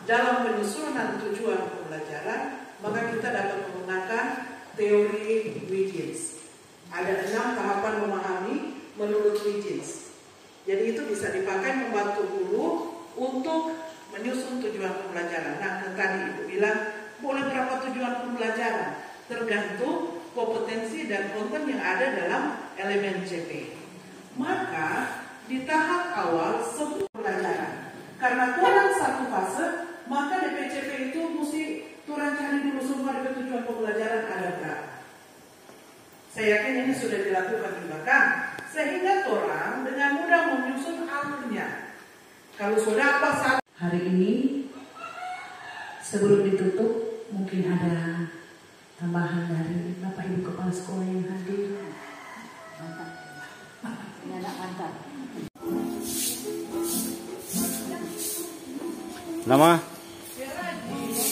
dalam penyusunan tujuan pembelajaran, maka kita dapat menggunakan teori Wiggins. Ada 6 tahapan memahami menurut Wiggins. Jadi itu bisa dipakai membantu guru untuk menyusun tujuan pembelajaran. Nah, tadi Ibu bilang boleh berapa tujuan pembelajaran, tergantung kompetensi dan konten yang ada dalam elemen CP. Maka di tahap awal sebelum pembelajaran, karena kurang satu fase, maka DPCP itu mesti turun cari dulu semua DP tujuan pembelajaran ada berapa. Saya yakin ini sudah dilakukan juga kan, sehingga orang dengan mudah menyusun alurnya. Kalau sudah apa saat hari ini, sebelum ditutup, mungkin ada tambahan dari Bapak Ibu Kepala Sekolah yang hadir. Mantap. Ini anak mantap. Nama?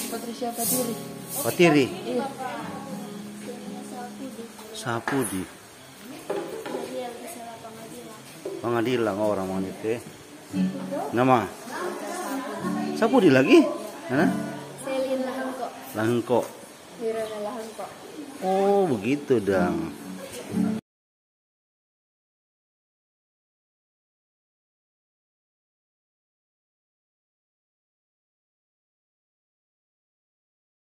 Patricia Patiri. Patiri. Iya. Sapudi. Pengadilan orang wanita. Nama? Sapudi lagi? Hah? Selin Lahengko. Lahengko. Wirana Lahengko. Oh, begitu dong.